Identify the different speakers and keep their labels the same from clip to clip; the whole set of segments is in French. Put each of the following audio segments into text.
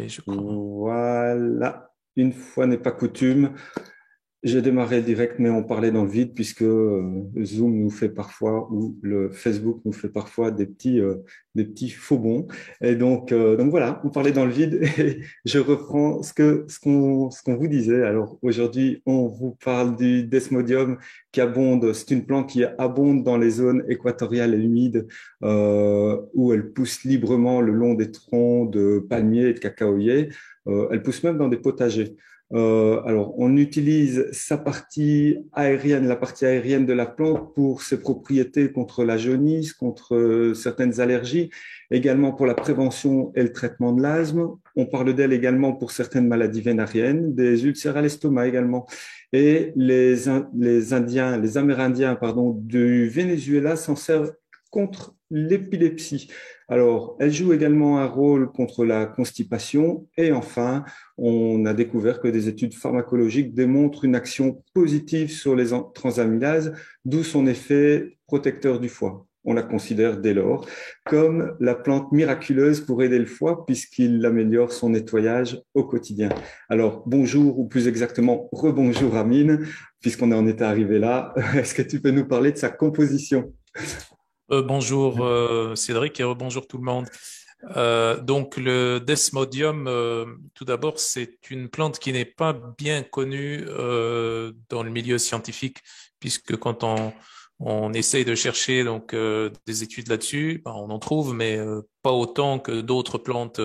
Speaker 1: parler, je crois.
Speaker 2: Voilà, une fois n'est pas coutume. J'ai démarré le direct, mais on parlait dans le vide puisque Zoom nous fait parfois, ou le Facebook nous fait parfois des petits faux bons. Et donc voilà, on parlait dans le vide et je reprends ce qu'on vous disait. Alors aujourd'hui, on vous parle du Desmodium qui abonde. C'est une plante qui abonde dans les zones équatoriales et humides où elle pousse librement le long des troncs de palmiers et de cacaoyers. Elle pousse même dans des potagers. Alors, on utilise sa partie aérienne, la partie aérienne de la plante pour ses propriétés contre la jaunisse, contre certaines allergies, également pour la prévention et le traitement de l'asthme. On parle d'elle également pour certaines maladies vénériennes, des ulcères à l'estomac également. Et les Indiens, les Amérindiens, pardon, du Venezuela s'en servent contre l'épilepsie. Alors, elle joue également un rôle contre la constipation et enfin, on a découvert que des études pharmacologiques démontrent une action positive sur les transaminases, d'où son effet protecteur du foie. On la considère dès lors comme la plante miraculeuse pour aider le foie puisqu'il améliore son nettoyage au quotidien. Alors, bonjour ou plus exactement rebonjour Amine, puisqu'on en est arrivé là. Est-ce que tu peux nous parler de sa composition?
Speaker 1: Bonjour Cédric et bonjour tout le monde. Donc le Desmodium, tout d'abord, c'est une plante qui n'est pas bien connue dans le milieu scientifique, puisque on essaye de chercher des études là-dessus, ben, on en trouve, mais pas autant que d'autres plantes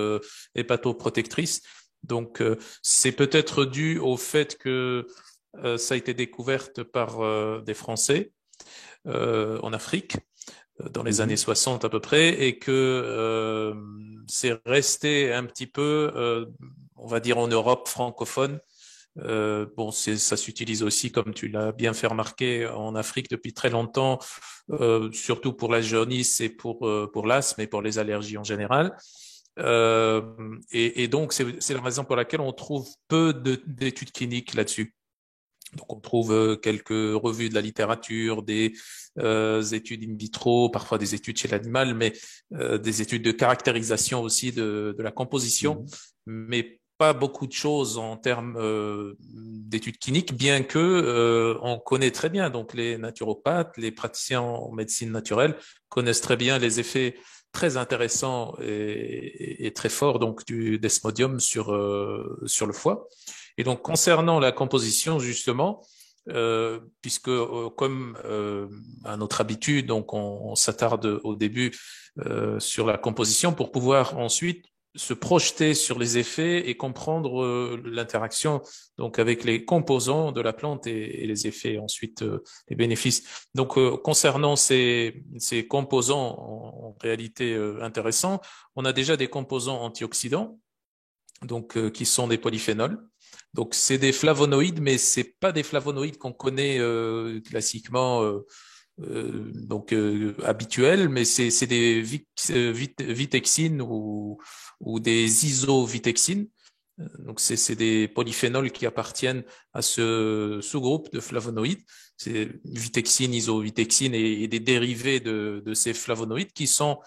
Speaker 1: hépatoprotectrices. Donc c'est peut-être dû au fait que ça a été découverte par des Français en Afrique dans les années
Speaker 2: Mhm.
Speaker 1: 60 à peu près, et que c'est resté un petit peu, on va dire, en Europe francophone. Bon, ça s'utilise aussi, comme tu l'as bien fait remarquer, en Afrique depuis très longtemps, surtout pour la jaunisse et pour l'asthme et pour les allergies en général. Euh, et donc, c'est la raison pour laquelle on trouve peu d'études cliniques là-dessus. Donc, on trouve quelques revues de la littérature, des études in vitro, parfois des études chez l'animal, mais des études de caractérisation aussi de la composition,
Speaker 2: Mhm.
Speaker 1: mais pas beaucoup de choses en termes d'études cliniques, bien que on connaît très bien, donc les naturopathes, les praticiens en médecine naturelle connaissent très bien les effets très intéressants et très forts donc du desmodium sur le foie. Et donc, concernant la composition, justement, puisque comme à notre habitude, donc on s'attarde au début sur la composition pour pouvoir ensuite se projeter sur les effets et comprendre l'interaction donc avec les composants de la plante et les effets ensuite les bénéfices. Donc concernant ces composants en réalité intéressants, on a déjà des composants antioxydants donc qui sont des polyphénols. Donc c'est des flavonoïdes, mais c'est pas des flavonoïdes qu'on connaît classiquement habituels, mais c'est des vitexines ou des isovitexines. Donc c'est des polyphénols qui appartiennent à ce sous-groupe de flavonoïdes. C'est vitexine, isovitexine et des dérivés de ces flavonoïdes qui sont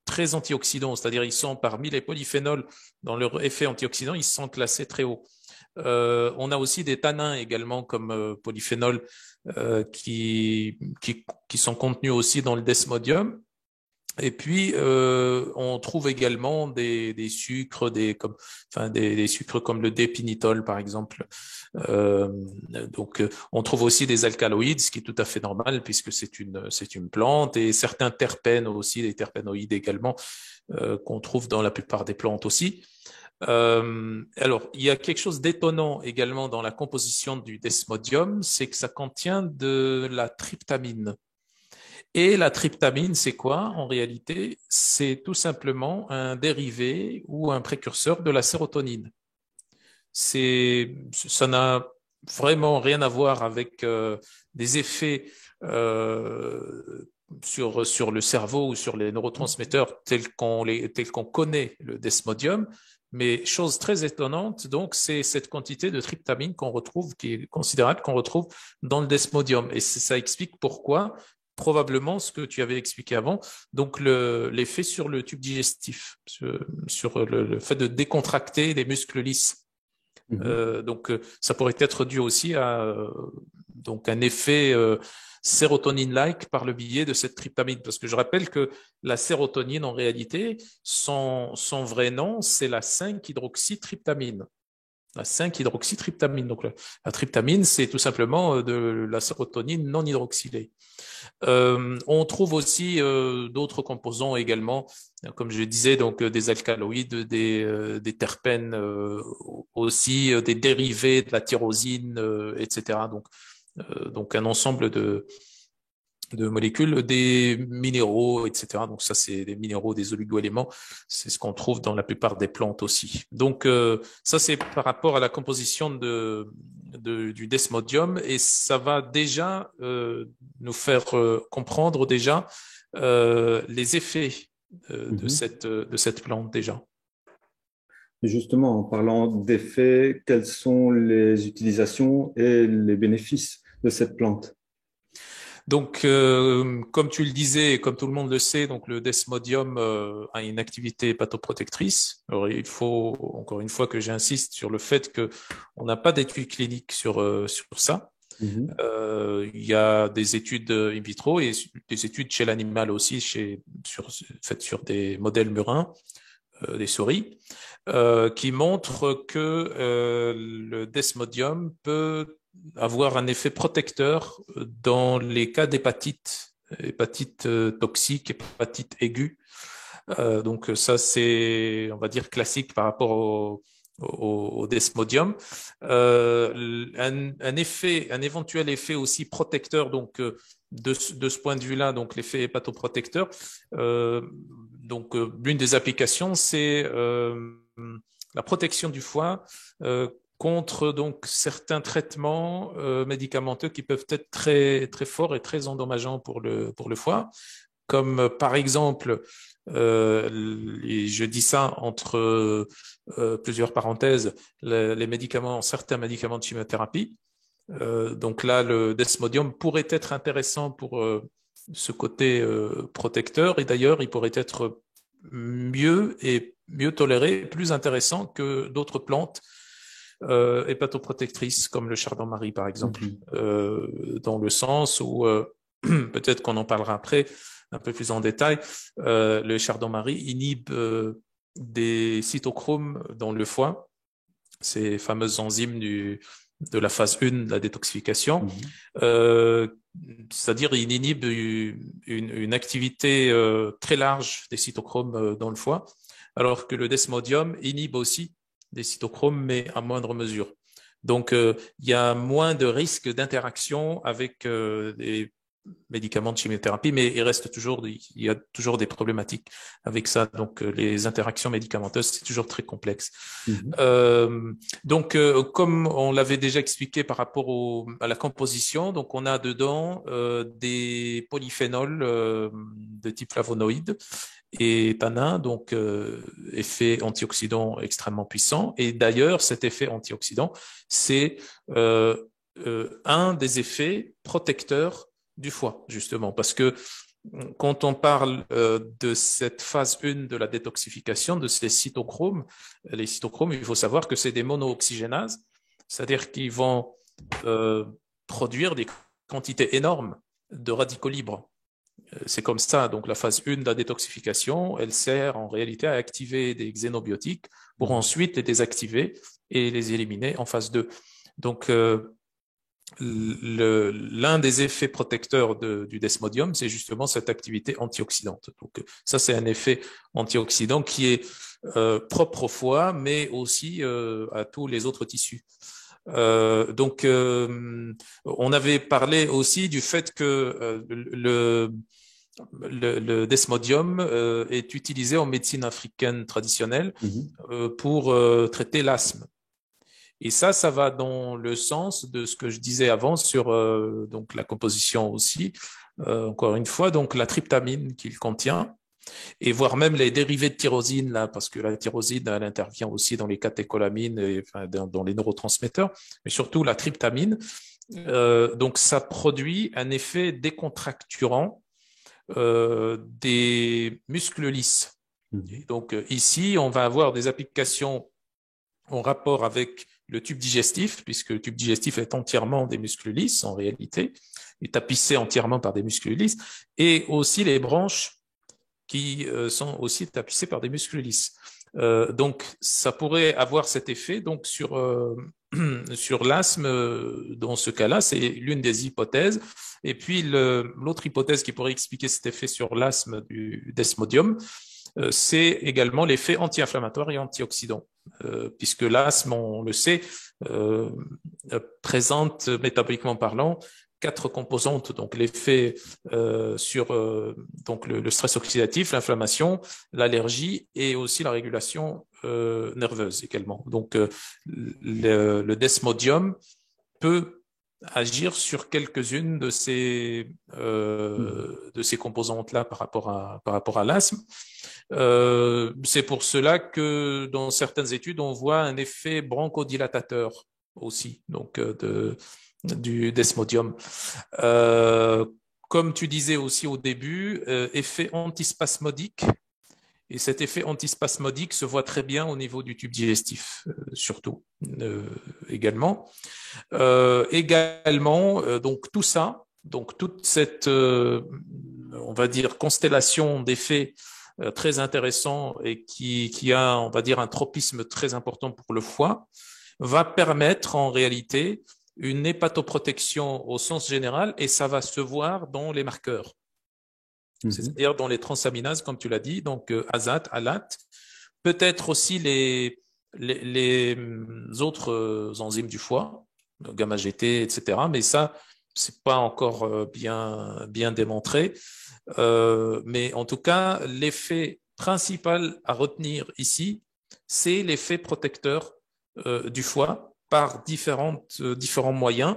Speaker 1: très antioxydants, c'est-à-dire ils sont parmi les polyphénols dans leur effet antioxydant, ils sont classés très haut. On a aussi des tanins également comme polyphénols qui sont contenus aussi dans le desmodium. Et puis, on trouve également des sucres, des sucres comme le dépinitol, par exemple. Euh, on trouve aussi des alcaloïdes, ce qui est tout à fait normal puisque c'est une plante, et certains terpènes aussi, des terpénoïdes également, qu'on trouve dans la plupart des plantes aussi. Alors, il y a quelque chose d'étonnant également dans la composition du desmodium, c'est que ça contient de la tryptamine. Et la tryptamine, c'est quoi en réalité? C'est tout simplement un dérivé ou un précurseur de la sérotonine. Ça n'a vraiment rien à voir avec des effets sur le cerveau ou sur les neurotransmetteurs tels qu'on connaît le desmodium. Mais chose très étonnante, donc, c'est cette quantité de tryptamine qu'on retrouve, qui est considérable, qu'on retrouve dans le desmodium. Et ça explique pourquoi probablement ce que tu avais expliqué avant, donc l'effet sur le tube digestif, sur le fait de décontracter les muscles lisses. Donc, ça pourrait être dû aussi à donc un effet sérotonine-like par le biais de cette tryptamine. Parce que je rappelle que la sérotonine, en réalité, son vrai nom, c'est la 5-hydroxytryptamine. La 5-hydroxytryptamine. Donc, la tryptamine, c'est tout simplement de la sérotonine non hydroxylée. On trouve aussi d'autres composants également, comme je disais, donc des alcaloïdes, des terpènes aussi, des dérivés de la tyrosine, etc. Donc un ensemble de molécules, des minéraux, etc. Donc ça, c'est des minéraux, des oligoéléments. C'est ce qu'on trouve dans la plupart des plantes aussi. Donc ça, c'est par rapport à la composition du desmodium et ça va déjà nous faire comprendre déjà les effets de cette plante déjà.
Speaker 2: Et justement, en parlant d'effets, quelles sont les utilisations et les bénéfices de cette plante?
Speaker 1: Donc, comme tu le disais, et comme tout le monde le sait, donc le desmodium a une activité hépatoprotectrice. Alors, il faut encore une fois que j'insiste sur le fait que on n'a pas d'études cliniques sur ça. Il y a des études in vitro et des études chez l'animal aussi, faites sur des modèles murins, des souris, qui montrent que le desmodium peut avoir un effet protecteur dans les cas d'hépatite, hépatite toxique, hépatite aiguë. Donc ça, c'est, on va dire, classique par rapport au desmodium. Un éventuel effet aussi protecteur, donc de ce point de vue-là, donc l'effet hépatoprotecteur. Donc l'une des applications, c'est la protection du foie contre donc certains traitements médicamenteux qui peuvent être très très forts et très endommageants pour le foie, comme par exemple, et je dis ça entre plusieurs parenthèses, les médicaments, certains médicaments de chimiothérapie. Donc là, le desmodium pourrait être intéressant pour ce côté protecteur, et d'ailleurs, il pourrait être mieux toléré, plus intéressant que d'autres plantes hépatoprotectrices comme le chardon-marie par exemple, dans le sens où peut-être qu'on en parlera après un peu plus en détail, le chardon-marie inhibe des cytochromes dans le foie, ces fameuses enzymes de la phase 1 de la détoxification. C'est-à-dire il inhibe une activité très large des cytochromes dans le foie, alors que le desmodium inhibe aussi des cytochromes, mais à moindre mesure. Donc, il y a moins de risques d'interaction avec des médicaments de chimiothérapie, mais il y a toujours des problématiques avec ça. Donc, les interactions médicamenteuses, c'est toujours très complexe. Donc, comme on l'avait déjà expliqué par rapport à la composition, donc on a dedans des polyphénols de type flavonoïde et tanin, donc effet antioxydant extrêmement puissant. Et d'ailleurs, cet effet antioxydant, c'est un des effets protecteurs du foie, justement, parce que quand on parle de cette phase 1 de la détoxification, de ces cytochromes, les cytochromes, il faut savoir que c'est des monooxygénases, c'est-à-dire qu'ils vont produire des quantités énormes de radicaux libres. C'est comme ça, donc la phase 1 de la détoxification, elle sert en réalité à activer des xénobiotiques pour ensuite les désactiver et les éliminer en phase 2. Donc, l'un des effets protecteurs du desmodium, c'est justement cette activité antioxydante. Donc, ça, c'est un effet antioxydant qui est propre au foie, mais aussi à tous les autres tissus. Donc, on avait parlé aussi du fait que le desmodium est utilisé en médecine africaine traditionnelle pour traiter l'asthme. Et ça va dans le sens de ce que je disais avant sur donc la composition aussi. Encore une fois, donc la tryptamine qu'il contient, et voire même les dérivés de tyrosine, là, parce que la tyrosine, elle intervient aussi dans les catécholamines, et, enfin, dans les neurotransmetteurs, mais surtout la tryptamine. Donc, ça produit un effet décontracturant des muscles lisses. Et donc, ici, on va avoir des applications en rapport avec le tube digestif, puisque le tube digestif est entièrement des muscles lisses en réalité, est tapissé entièrement par des muscles lisses, et aussi les branches qui sont aussi tapissées par des muscles lisses. Donc, ça pourrait avoir cet effet donc sur l'asthme. Dans ce cas-là, c'est l'une des hypothèses. Et puis, l'autre hypothèse qui pourrait expliquer cet effet sur l'asthme du desmodium, c'est également l'effet anti-inflammatoire et antioxydant, puisque l'asthme, on le sait, présente métaboliquement parlant quatre composantes, donc l'effet sur donc le stress oxydatif, l'inflammation, l'allergie et aussi la régulation nerveuse également. Donc le desmodium peut agir sur quelques-unes de ces composantes-là par rapport à l'asthme. C'est pour cela que dans certaines études, on voit un effet bronchodilatateur aussi, donc du desmodium. Euh, Comme tu disais aussi au début, effet antispasmodique. Et cet effet antispasmodique se voit très bien au niveau du tube digestif, surtout également. Donc tout ça, donc toute cette, on va dire, constellation d'effets très intéressants et qui a, on va dire, un tropisme très important pour le foie, va permettre en réalité une hépatoprotection au sens général et ça va se voir dans les marqueurs, c'est-à-dire dans les transaminases, comme tu l'as dit, donc ASAT, ALAT, peut-être aussi les autres enzymes du foie, gamma GT, etc. Mais ça, c'est pas encore bien démontré. Mais en tout cas, l'effet principal à retenir ici, c'est l'effet protecteur du foie par différents moyens.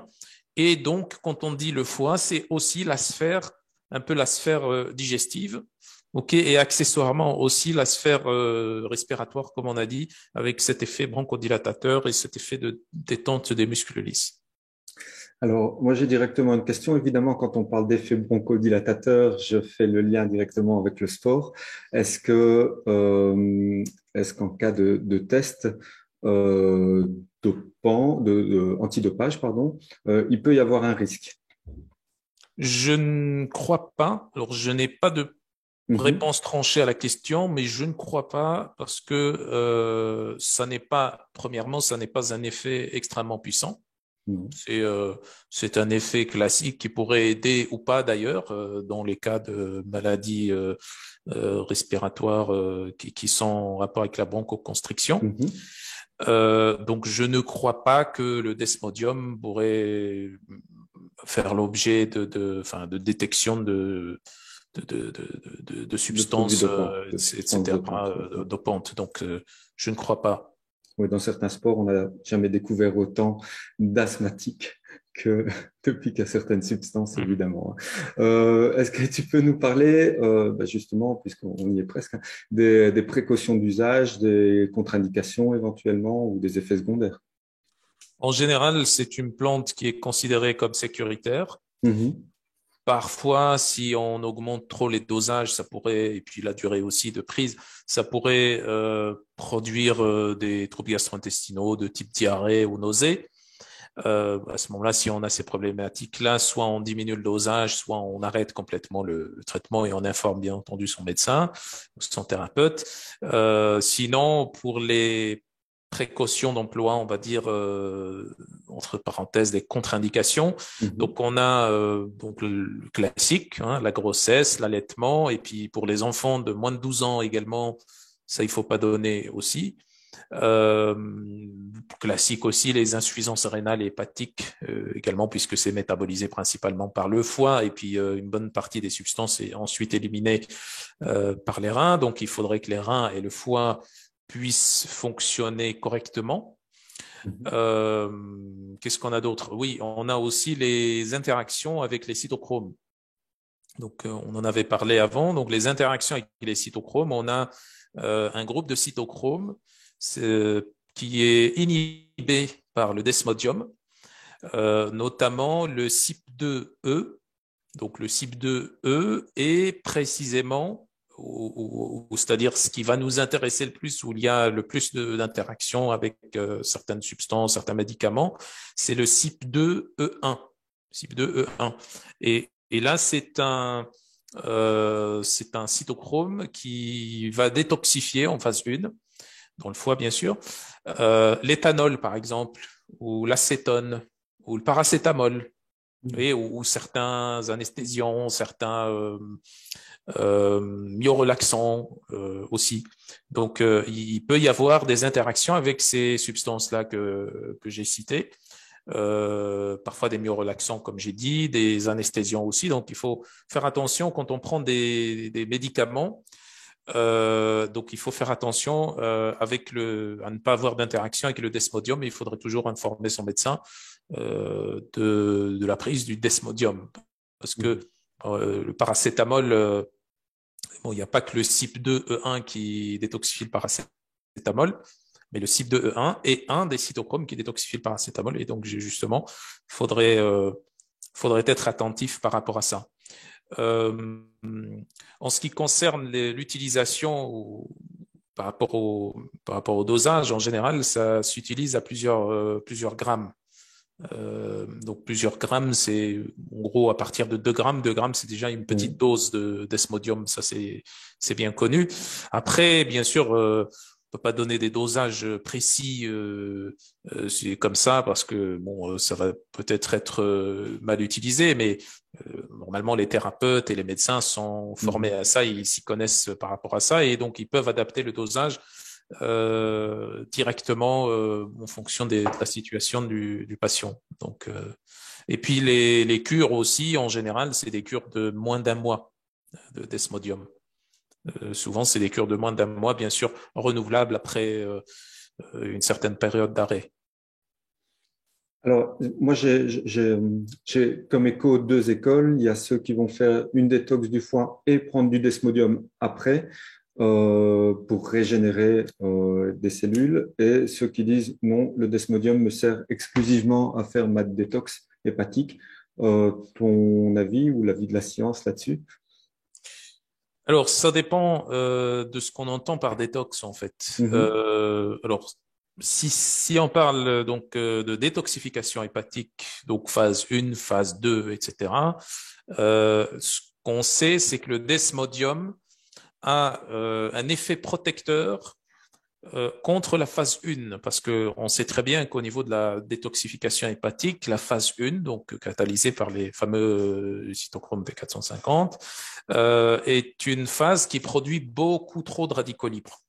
Speaker 1: Et donc, quand on dit le foie, c'est aussi un peu la sphère digestive, ok, et accessoirement aussi la sphère respiratoire, comme on a dit, avec cet effet bronchodilatateur et cet effet de détente des muscles lisses.
Speaker 2: Alors, moi, j'ai directement une question. Évidemment, quand on parle d'effet bronchodilatateur, je fais le lien directement avec le sport. Est-ce que, est-ce qu'en cas de test euh, antidopage, pardon, il peut y avoir un risque?
Speaker 1: Je ne crois pas. Alors, je n'ai pas de
Speaker 2: Mhm.
Speaker 1: réponse tranchée à la question, mais je ne crois pas parce que premièrement, ça n'est pas un effet extrêmement puissant.
Speaker 2: Non.
Speaker 1: C'est un effet classique qui pourrait aider ou pas d'ailleurs dans les cas de maladies respiratoires qui sont en rapport avec la bronchoconstriction.
Speaker 2: Mhm.
Speaker 1: Donc je ne crois pas que le desmodium pourrait faire l'objet enfin, de détection de
Speaker 2: De produits
Speaker 1: substances,
Speaker 2: dopants, de substances
Speaker 1: etc.,
Speaker 2: dopantes. Ok.
Speaker 1: dopantes. Donc je ne crois pas.
Speaker 2: Oui, dans certains sports, on n'a jamais découvert autant d'asthmatiques que depuis qu'il y a certaines substances,
Speaker 1: Mhm.
Speaker 2: évidemment. Est-ce que tu peux nous parler, justement, puisqu'on y est presque, hein, des précautions d'usage, des contre-indications éventuellement ou des effets secondaires?
Speaker 1: En général, c'est une plante qui est considérée comme sécuritaire.
Speaker 2: Mhm.
Speaker 1: Parfois, si on augmente trop les dosages, ça pourrait, et puis la durée aussi de prise, ça pourrait produire des troubles gastro-intestinaux de type diarrhée ou nausée. À ce moment-là, si on a ces problématiques-là, soit on diminue le dosage, soit on arrête complètement le traitement et on informe bien entendu son médecin ou son thérapeute. Sinon, pour les précautions d'emploi, on va dire entre parenthèses des contre-indications.
Speaker 2: Mhm.
Speaker 1: Donc on a donc le classique, hein, la grossesse, l'allaitement, et puis pour les enfants de moins de 12 ans également, ça il faut pas donner aussi. Euh, Classique aussi, les insuffisances rénales et hépatiques également, puisque c'est métabolisé principalement par le foie et puis une bonne partie des substances est ensuite éliminée par les reins. Donc, il faudrait que les reins et le foie puissent fonctionner correctement.
Speaker 2: Mhm.
Speaker 1: Qu'est-ce qu'on a d'autre? Oui, on a aussi les interactions avec les cytochromes. Donc, on en avait parlé avant. Donc, les interactions avec les cytochromes, on a un groupe de cytochromes qui est inhibé par le desmodium. notamment le CYP2E. Donc le CYP2E est précisément, c'est-à-dire ce qui va nous intéresser le plus, où il y a le plus d'interactions avec certaines substances, certains médicaments, c'est le CYP2E1. CYP2E1. Et là, c'est un cytochrome qui va détoxifier en phase 1, dans le foie bien sûr, l'éthanol par exemple, ou l'acétone, ou le paracétamol, et ou certains anesthésiants, certains myorelaxants aussi. Donc, il peut y avoir des interactions avec ces substances-là que j'ai citées. Parfois des myorelaxants, comme j'ai dit, des anesthésiants aussi. Donc, il faut faire attention quand on prend des médicaments. Donc, il faut faire attention à ne pas avoir d'interaction avec le desmodium. Il faudrait toujours informer son médecin de la prise du desmodium. Parce que le paracétamol, bon, il n'y a pas que le CYP2E1 qui détoxifie le paracétamol, mais le CYP2E1 est un des cytochromes qui détoxifie le paracétamol. Et donc, justement, faudrait être attentif par rapport à ça. En ce qui concerne l'utilisation par rapport au dosage, en général, ça s'utilise à plusieurs grammes. Donc plusieurs grammes, c'est en gros à partir de 2 grammes. 2 grammes, c'est déjà une petite dose d'esmodium, ça c'est bien connu. Après, bien sûr, on peut pas donner des dosages précis c'est comme ça parce que bon, ça va peut-être être mal utilisé, mais normalement les thérapeutes et les médecins sont formés à ça, ils s'y connaissent par rapport à ça et donc ils peuvent adapter le dosage directement en fonction de la situation du patient. Donc, et puis les cures aussi, en général, c'est des cures de moins d'un mois de desmodium. Souvent, c'est des cures de moins d'un mois, bien sûr, renouvelables après une certaine période d'arrêt.
Speaker 2: Alors, moi, j'ai comme écho 2 écoles. Il y a ceux qui vont faire une détox du foie et prendre du desmodium après pour régénérer des cellules, et ceux qui disent non, le desmodium me sert exclusivement à faire ma détox hépatique. Ton avis ou l'avis de la science là-dessus?
Speaker 1: Alors, ça dépend de ce qu'on entend par détox, en fait. Alors, si on parle donc de détoxification hépatique, donc phase 1, phase 2, etc., ce qu'on sait, c'est que le desmodium a un effet protecteur contre la phase 1, parce qu'on sait très bien qu'au niveau de la détoxification hépatique, la phase 1, donc catalysée par les fameux cytochromes P450, est une phase qui produit beaucoup trop de radicaux libres.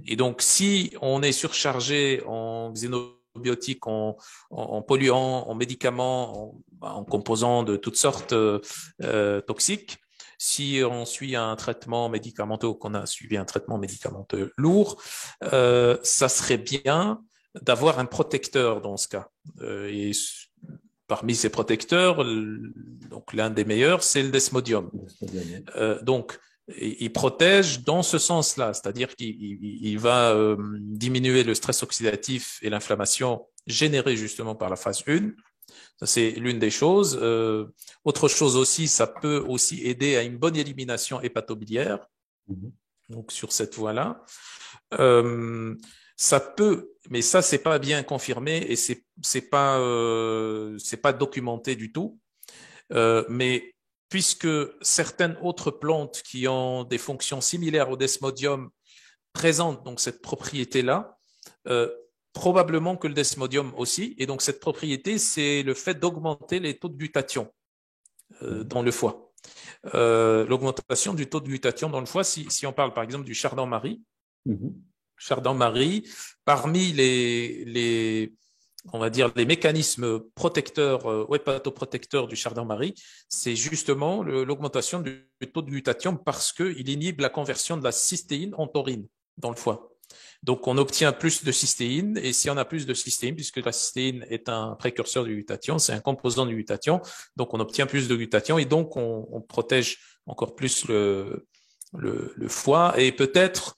Speaker 1: Et donc, si on est surchargé en xénobiotiques, en polluants, en médicaments, en composants de toutes sortes toxiques, si on suit un traitement médicamenteux, qu'on a suivi un traitement médicamenteux lourd, ça serait bien d'avoir un protecteur dans ce cas. Et parmi ces protecteurs, donc l'un des meilleurs, c'est le desmodium. Donc, il protège dans ce sens-là, c'est-à-dire qu'il va diminuer le stress oxydatif et l'inflammation générée justement par la phase 1. Ça, c'est l'une des choses. Autre chose aussi, ça peut aussi aider à une bonne élimination hépatobiliaire. Donc, sur cette voie-là. Ça peut, mais ça, c'est pas bien confirmé et c'est pas documenté du tout. Mais puisque certaines autres plantes qui ont des fonctions similaires au desmodium présentent donc cette propriété-là, probablement que le desmodium aussi. Et donc, cette propriété, c'est le fait d'augmenter les taux de glutathion dans le foie. L'augmentation du taux de glutathion dans le foie, si on parle par exemple du chardon-marie, chardon-marie, parmi on va dire, les mécanismes protecteurs ou hépatoprotecteurs du chardon-marie, c'est justement l'augmentation du taux de glutathion parce qu'il inhibe la conversion de la cystéine en taurine dans le foie. Donc, on obtient plus de cystéine, et si on a plus de cystéine, puisque la cystéine est un précurseur du glutathion, c'est un composant du glutathion, donc on obtient plus de glutathion, et donc on protège encore plus le foie, et peut-être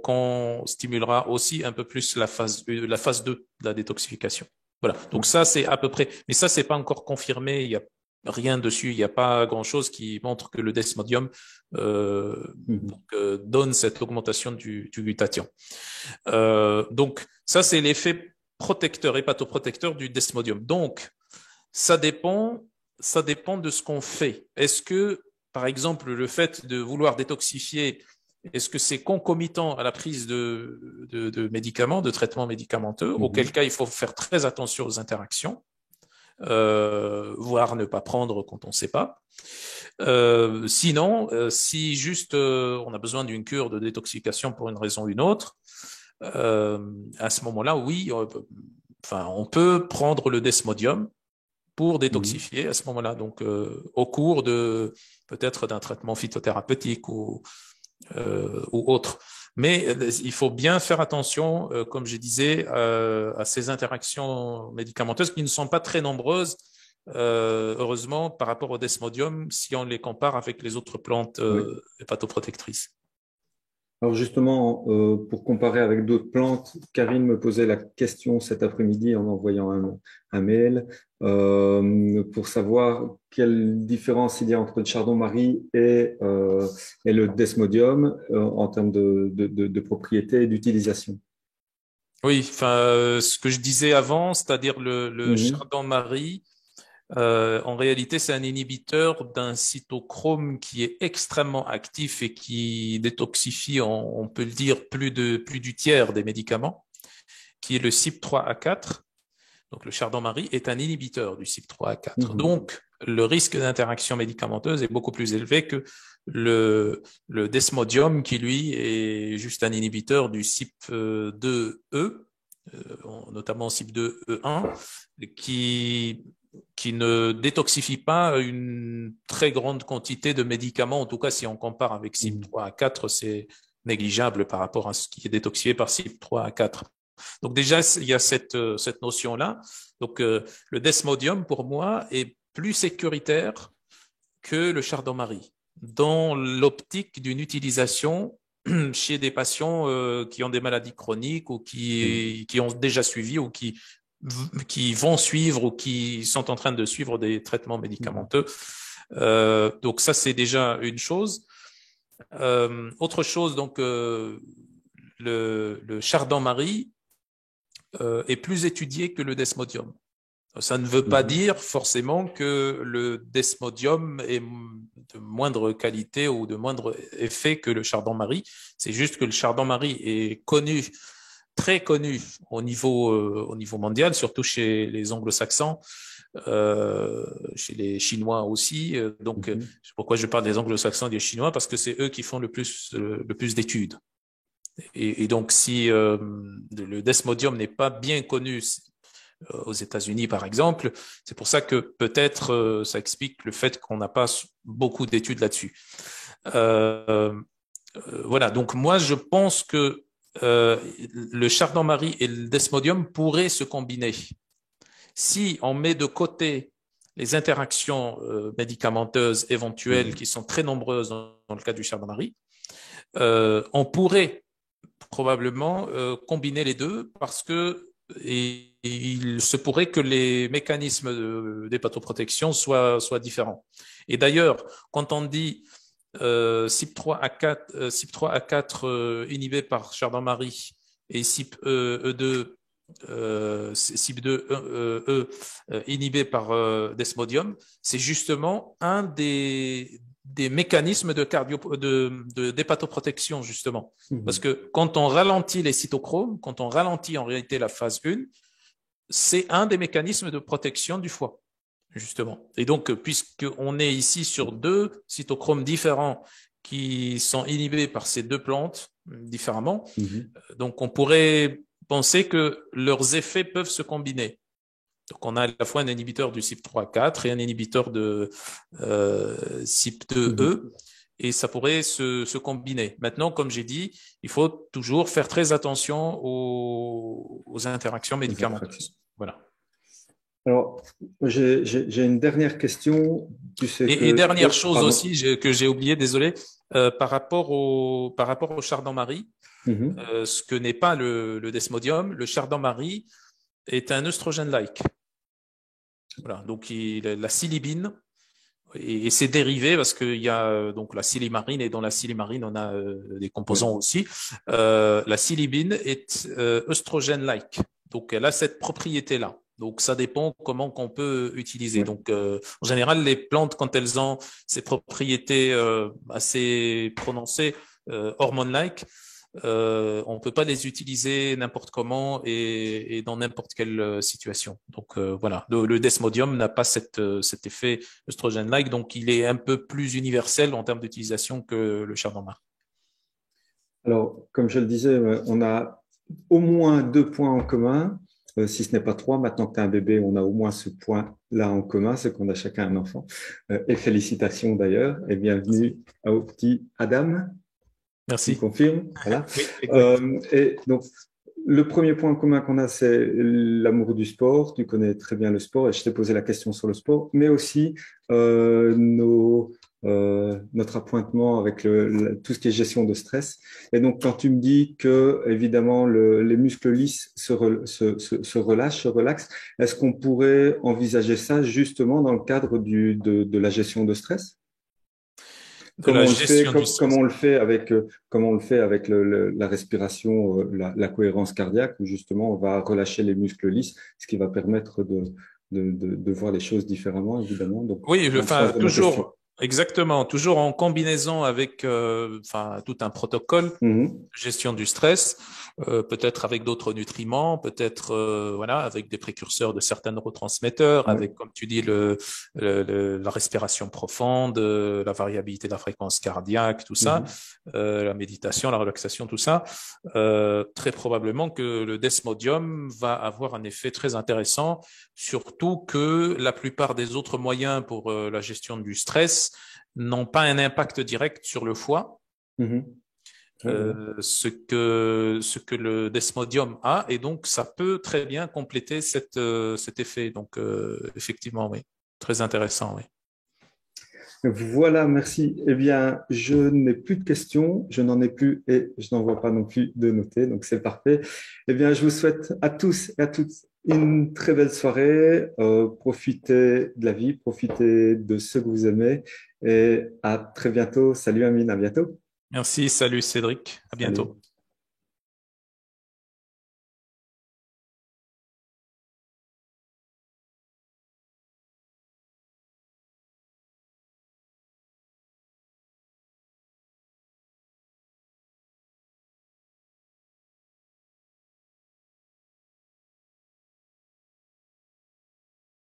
Speaker 1: qu'on stimulera aussi un peu plus la phase 2 de la détoxification. Voilà. Donc ça, c'est à peu près. Mais ça, c'est pas encore confirmé. Il y a rien dessus. Il n'y a pas grand-chose qui montre que le desmodium donne cette augmentation du glutathion. Donc ça, c'est l'effet protecteur, hépatoprotecteur du desmodium. Donc ça dépend de ce qu'on fait. Est-ce que, par exemple, le fait de vouloir détoxifier, est-ce que c'est concomitant à la prise de médicaments, de traitements médicamenteux, auquel cas il faut faire très attention aux interactions, voire ne pas prendre quand on ne sait pas. Sinon, si juste on a besoin d'une cure de détoxification pour une raison ou une autre, à ce moment-là, oui, on peut prendre le desmodium pour détoxifier à ce moment-là, donc au cours de peut-être d'un traitement phytothérapeutique ou autre. Mais il faut bien faire attention, comme je disais, à ces interactions médicamenteuses qui ne sont pas très nombreuses, heureusement, par rapport au desmodium, si on les compare avec les autres plantes hépatoprotectrices.
Speaker 2: Alors justement, pour comparer avec d'autres plantes, Karine me posait la question cet après-midi en envoyant un mail pour savoir quelle différence il y a entre le chardon-marie et le desmodium en termes de propriété et d'utilisation.
Speaker 1: Oui, ce que je disais avant, c'est-à-dire le chardon-marie, en réalité, c'est un inhibiteur d'un cytochrome qui est extrêmement actif et qui détoxifie, on peut le dire, plus du tiers des médicaments, qui est le CYP3A4. Donc, le chardon-marie est un inhibiteur du CYP3A4. Donc, le risque d'interaction médicamenteuse est beaucoup plus élevé que le desmodium, qui lui est juste un inhibiteur du CYP2E, notamment CYP2E1, qui ne détoxifie pas une très grande quantité de médicaments. En tout cas, si on compare avec CYP3A4, c'est négligeable par rapport à ce qui est détoxifié par CYP3A4. Donc déjà, il y a cette notion-là. Donc le desmodium, pour moi, est plus sécuritaire que le chardon-marie dans l'optique d'une utilisation chez des patients qui ont des maladies chroniques ou qui ont déjà suivi ou qui vont suivre ou qui sont en train de suivre des traitements médicamenteux. Donc ça, c'est déjà une chose. Autre chose, donc le chardon-marie est plus étudié que le desmodium. Ça ne veut pas dire forcément que le desmodium est de moindre qualité ou de moindre effet que le chardon-marie. C'est juste que le chardon-marie est connu, très connu au niveau mondial, surtout chez les anglo-saxons, chez les Chinois aussi. Donc, pourquoi je parle des anglo-saxons et des Chinois? Parce que c'est eux qui font le plus d'études. Et donc, si le desmodium n'est pas bien connu aux États-Unis, par exemple, c'est pour ça que peut-être ça explique le fait qu'on n'a pas beaucoup d'études là-dessus. Voilà, donc moi, je pense que le chardon-marie et le desmodium pourraient se combiner. Si on met de côté les interactions médicamenteuses éventuelles qui sont très nombreuses dans le cas du chardon-marie, on pourrait probablement combiner les deux parce que il se pourrait que les mécanismes d'hépatoprotection soient différents. Et d'ailleurs, quand on dit CYP3A4 inhibé par chardon-marie et CYP2E inhibé par desmodium, c'est justement un des mécanismes d'hépatoprotection, justement. Parce que quand on ralentit les cytochromes, quand on ralentit en réalité la phase 1, c'est un des mécanismes de protection du foie, justement. Et donc, puisqu'on est ici sur deux cytochromes différents qui sont inhibés par ces deux plantes différemment, donc on pourrait penser que leurs effets peuvent se combiner. Donc, on a à la fois un inhibiteur du CYP3A4 et un inhibiteur de CYP2E, et ça pourrait se combiner. Maintenant, comme j'ai dit, il faut toujours faire très attention aux interactions médicamenteuses. Voilà.
Speaker 2: Alors, j'ai une dernière question. Tu sais
Speaker 1: et dernière chose aussi que j'ai oublié, désolé, par rapport au chardon-marie, ce que n'est pas le desmodium, le chardon-marie est un œstrogène-like. Voilà, donc la silibine et ses dérivés, parce qu'il y a donc la silimarine, et dans la silimarine, on a des
Speaker 2: Oui,
Speaker 1: composants aussi. La silibine est œstrogène-like, donc elle a cette propriété-là. Donc ça dépend comment qu'on peut utiliser.
Speaker 2: oui.
Speaker 1: Donc en général, les plantes, quand elles ont ces propriétés assez prononcées, hormone-like, on peut pas les utiliser n'importe comment et dans n'importe quelle situation. Donc voilà, le desmodium n'a pas cet effet œstrogène-like, donc il est un peu plus universel en termes d'utilisation que le chardon-marc.
Speaker 2: Alors, comme je le disais, on a au moins deux points en commun, si ce n'est pas trois. Maintenant que tu as un bébé, on a au moins ce point-là en commun, c'est qu'on a chacun un enfant. Et félicitations d'ailleurs, et bienvenue au petit Adam. Tu me
Speaker 1: Merci.
Speaker 2: confirmes? Voilà.
Speaker 1: Oui, exact.
Speaker 2: Et donc, le premier point commun qu'on a, c'est l'amour du sport. Tu connais très bien le sport et je t'ai posé la question sur le sport, mais aussi notre appointement avec tout ce qui est gestion de stress. Et donc, quand tu me dis que, évidemment, les muscles lisses se relâchent, se relaxent, est-ce qu'on pourrait envisager ça justement dans le cadre de la gestion de stress?
Speaker 1: De la gestion du
Speaker 2: Comme
Speaker 1: stress.
Speaker 2: on le fait comme on le fait avec la respiration, la cohérence cardiaque, où justement on va relâcher les muscles lisses, ce qui va permettre de voir les choses différemment, évidemment. Donc,
Speaker 1: Oui,
Speaker 2: dans le sens
Speaker 1: enfin,
Speaker 2: de ma question.
Speaker 1: toujours, exactement, toujours en combinaison avec enfin, tout un protocole
Speaker 2: Mhm,
Speaker 1: gestion du stress, peut-être avec d'autres nutriments, peut-être voilà avec des précurseurs de certains neurotransmetteurs,
Speaker 2: ouais,
Speaker 1: avec comme tu dis la respiration profonde, la variabilité de la fréquence cardiaque, tout ça,
Speaker 2: mhm.
Speaker 1: la méditation, la relaxation, tout ça. Très probablement que le desmodium va avoir un effet très intéressant, surtout que la plupart des autres moyens pour la gestion du stress n'ont pas un impact direct sur le foie,
Speaker 2: Mhm. Ouais, voilà.
Speaker 1: ce que le desmodium a, et donc ça peut très bien compléter cet effet. Donc effectivement, oui, très intéressant, oui.
Speaker 2: Voilà, merci. Eh bien, je n'ai plus de questions, je n'en ai plus et je n'en vois pas non plus de noter, donc c'est parfait. Eh bien, je vous souhaite à tous et à toutes une très belle soirée. Profitez de la vie, profitez de ce que vous aimez et à très bientôt. Salut Amine, à bientôt.
Speaker 1: Merci, salut Cédric, à bientôt.
Speaker 2: Salut.